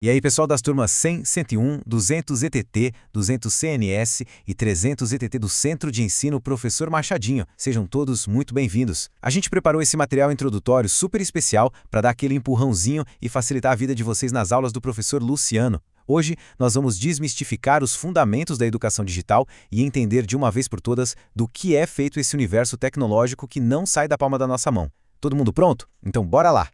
E aí, pessoal das turmas 100, 101, 200 ETT, 200 CNS e 300 ETT do Centro de Ensino Professor Machadinho, sejam todos muito bem-vindos. A gente preparou esse material introdutório super especial para dar aquele empurrãozinho e facilitar a vida de vocês nas aulas do professor Luciano. Hoje, nós vamos desmistificar os fundamentos da educação digital e entender de uma vez por todas do que é feito esse universo tecnológico que não sai da palma da nossa mão. Todo mundo pronto? Então bora lá!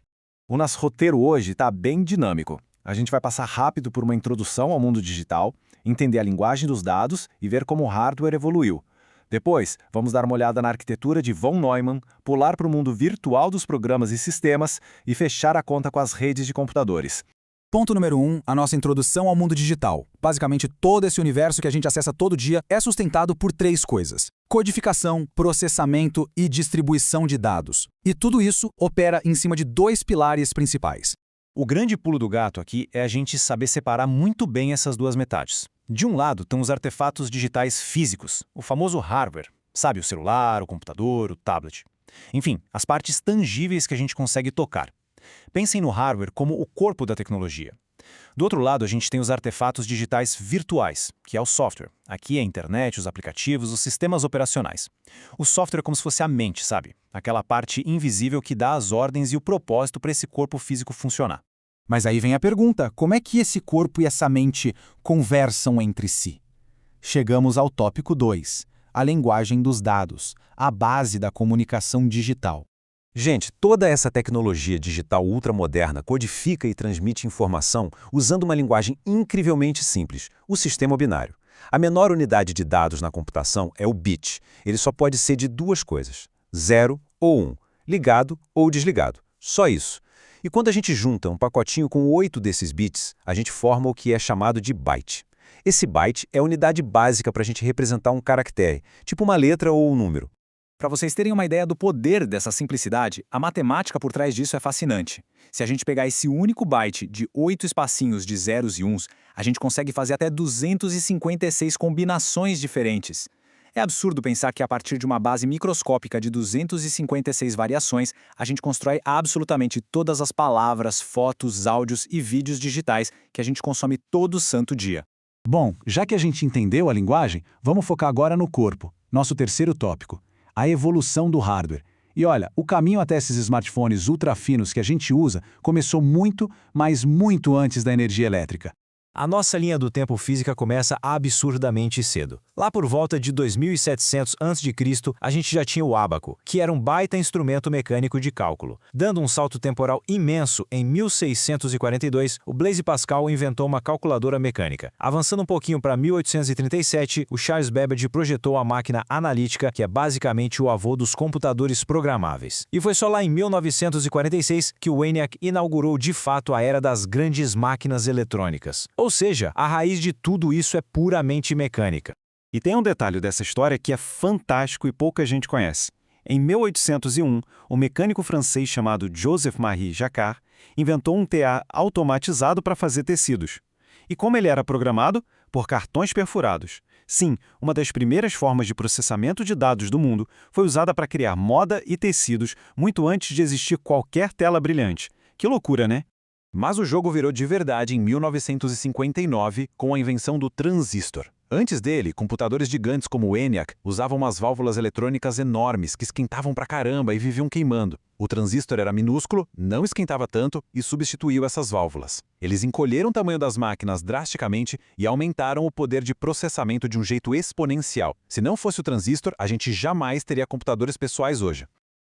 O nosso roteiro hoje está bem dinâmico. A gente vai passar rápido por uma introdução ao mundo digital, entender a linguagem dos dados e ver como o hardware evoluiu. Depois, vamos dar uma olhada na arquitetura de von Neumann, pular para o mundo virtual dos programas e sistemas e fechar a conta com as redes de computadores. Ponto número 1, a nossa introdução ao mundo digital. Basicamente, todo esse universo que a gente acessa todo dia é sustentado por três coisas: codificação, processamento e distribuição de dados. E tudo isso opera em cima de dois pilares principais. O grande pulo do gato aqui é a gente saber separar muito bem essas duas metades. De um lado estão os artefatos digitais físicos, o famoso hardware, sabe, o celular, o computador, o tablet. Enfim, as partes tangíveis que a gente consegue tocar. Pensem no hardware como o corpo da tecnologia. Do outro lado, a gente tem os artefatos digitais virtuais, que é o software. Aqui é a internet, os aplicativos, os sistemas operacionais. O software é como se fosse a mente, sabe? Aquela parte invisível que dá as ordens e o propósito para esse corpo físico funcionar. Mas aí vem a pergunta: como é que esse corpo e essa mente conversam entre si? Chegamos ao tópico 2, a linguagem dos dados, a base da comunicação digital. Gente, toda essa tecnologia digital ultramoderna codifica e transmite informação usando uma linguagem incrivelmente simples, o sistema binário. A menor unidade de dados na computação é o bit. Ele só pode ser de duas coisas: 0 ou 1, ligado ou desligado. Só isso. E quando a gente junta um pacotinho com 8 desses bits, a gente forma o que é chamado de byte. Esse byte é a unidade básica para a gente representar um caractere, tipo uma letra ou um número. Para vocês terem uma ideia do poder dessa simplicidade, a matemática por trás disso é fascinante. Se a gente pegar esse único byte de 8 espacinhos de zeros e uns, a gente consegue fazer até 256 combinações diferentes. É absurdo pensar que a partir de uma base microscópica de 256 variações, a gente constrói absolutamente todas as palavras, fotos, áudios e vídeos digitais que a gente consome todo santo dia. Bom, já que a gente entendeu a linguagem, vamos focar agora no corpo, nosso terceiro tópico: a evolução do hardware. E olha, o caminho até esses smartphones ultra finos que a gente usa começou muito, mas muito antes da energia elétrica. A nossa linha do tempo física começa absurdamente cedo. Lá por volta de 2700 a.C., a gente já tinha o ábaco, que era um baita instrumento mecânico de cálculo. Dando um salto temporal imenso, em 1642, o Blaise Pascal inventou uma calculadora mecânica. Avançando um pouquinho para 1837, o Charles Babbage projetou a máquina analítica, que é basicamente o avô dos computadores programáveis. E foi só lá em 1946 que o ENIAC inaugurou de fato a era das grandes máquinas eletrônicas. Ou seja, a raiz de tudo isso é puramente mecânica. E tem um detalhe dessa história que é fantástico e pouca gente conhece. Em 1801, um mecânico francês chamado Joseph-Marie Jacquard inventou um TA automatizado para fazer tecidos. E como ele era programado? Por cartões perfurados. Sim, uma das primeiras formas de processamento de dados do mundo foi usada para criar moda e tecidos muito antes de existir qualquer tela brilhante. Que loucura, né? Mas o jogo virou de verdade em 1959 com a invenção do transistor. Antes dele, computadores gigantes como o ENIAC usavam umas válvulas eletrônicas enormes que esquentavam pra caramba e viviam queimando. O transistor era minúsculo, não esquentava tanto e substituiu essas válvulas. Eles encolheram o tamanho das máquinas drasticamente e aumentaram o poder de processamento de um jeito exponencial. Se não fosse o transistor, a gente jamais teria computadores pessoais hoje.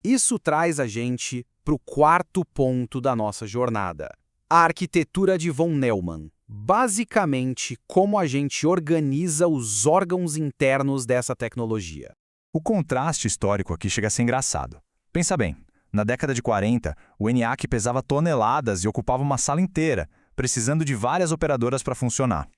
Isso traz a gente para o quarto ponto da nossa jornada: a arquitetura de von Neumann. Basicamente, como a gente organiza os órgãos internos dessa tecnologia. O contraste histórico aqui chega a ser engraçado. Pensa bem, na década de 40, o ENIAC pesava toneladas e ocupava uma sala inteira, precisando de várias operadoras para funcionar.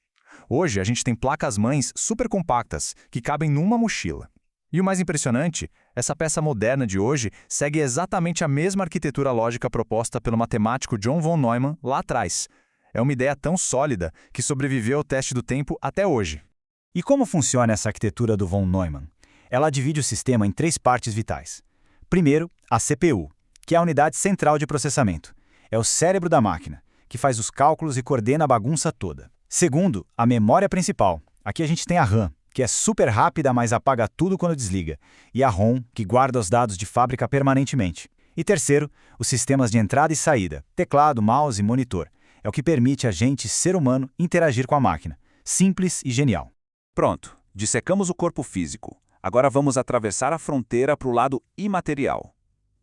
Hoje, a gente tem placas-mães super compactas, que cabem numa mochila. E o mais impressionante, essa peça moderna de hoje segue exatamente a mesma arquitetura lógica proposta pelo matemático John von Neumann lá atrás. É uma ideia tão sólida que sobreviveu ao teste do tempo até hoje. E como funciona essa arquitetura do von Neumann? Ela divide o sistema em três partes vitais. Primeiro, a CPU, que é a unidade central de processamento. É o cérebro da máquina, que faz os cálculos e coordena a bagunça toda. Segundo, a memória principal. Aqui a gente tem a RAM, que é super rápida, mas apaga tudo quando desliga, e a ROM, que guarda os dados de fábrica permanentemente. E terceiro, os sistemas de entrada e saída, teclado, mouse e monitor. É o que permite a gente, ser humano, interagir com a máquina. Simples e genial. Pronto, dissecamos o corpo físico. Agora vamos atravessar a fronteira para o lado imaterial.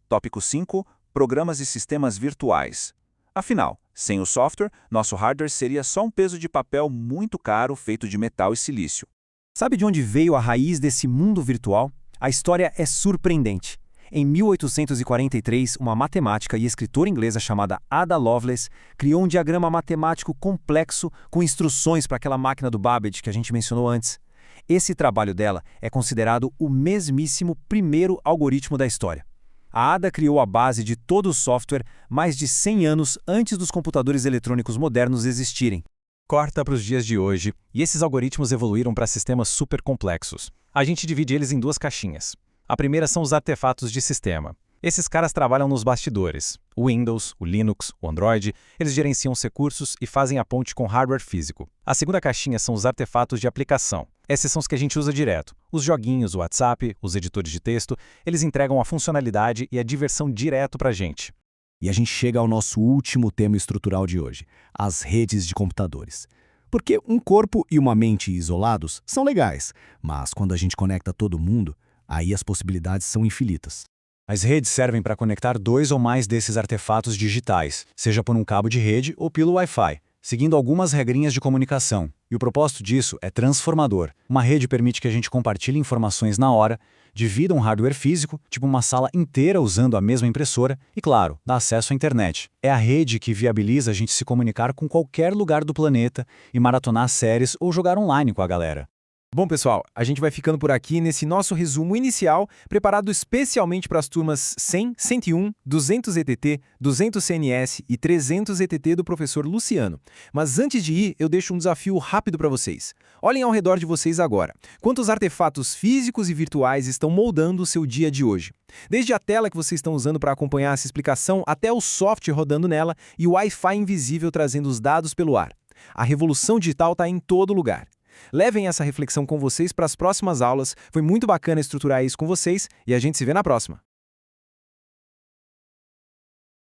Tópico 5. Programas e sistemas virtuais. Afinal, sem o software, nosso hardware seria só um peso de papel muito caro feito de metal e silício. Sabe de onde veio a raiz desse mundo virtual? A história é surpreendente. Em 1843, uma matemática e escritora inglesa chamada Ada Lovelace criou um diagrama matemático complexo com instruções para aquela máquina do Babbage que a gente mencionou antes. Esse trabalho dela é considerado o mesmíssimo primeiro algoritmo da história. A Ada criou a base de todo o software mais de 100 anos antes dos computadores eletrônicos modernos existirem. Corta para os dias de hoje, e esses algoritmos evoluíram para sistemas super complexos. A gente divide eles em duas caixinhas. A primeira são os artefatos de sistema. Esses caras trabalham nos bastidores. O Windows, o Linux, o Android, eles gerenciam os recursos e fazem a ponte com hardware físico. A segunda caixinha são os artefatos de aplicação. Esses são os que a gente usa direto. Os joguinhos, o WhatsApp, os editores de texto, eles entregam a funcionalidade e a diversão direto para a gente. E a gente chega ao nosso último tema estrutural de hoje, as redes de computadores. Porque um corpo e uma mente isolados são legais, mas quando a gente conecta todo mundo, aí as possibilidades são infinitas. As redes servem para conectar 2 ou mais desses artefatos digitais, seja por um cabo de rede ou pelo Wi-Fi, seguindo algumas regrinhas de comunicação. E o propósito disso é transformador. Uma rede permite que a gente compartilhe informações na hora, divida um hardware físico, tipo uma sala inteira usando a mesma impressora, e claro, dá acesso à internet. É a rede que viabiliza a gente se comunicar com qualquer lugar do planeta e maratonar séries ou jogar online com a galera. Bom, pessoal, a gente vai ficando por aqui nesse nosso resumo inicial, preparado especialmente para as turmas 100, 101, 200 ETT, 200 CNS e 300 ETT do professor Luciano. Mas antes de ir, eu deixo um desafio rápido para vocês. Olhem ao redor de vocês agora. Quantos artefatos físicos e virtuais estão moldando o seu dia de hoje? Desde a tela que vocês estão usando para acompanhar essa explicação, até o software rodando nela e o Wi-Fi invisível trazendo os dados pelo ar. A revolução digital está em todo lugar. Levem essa reflexão com vocês para as próximas aulas. Foi muito bacana estruturar isso com vocês e a gente se vê na próxima.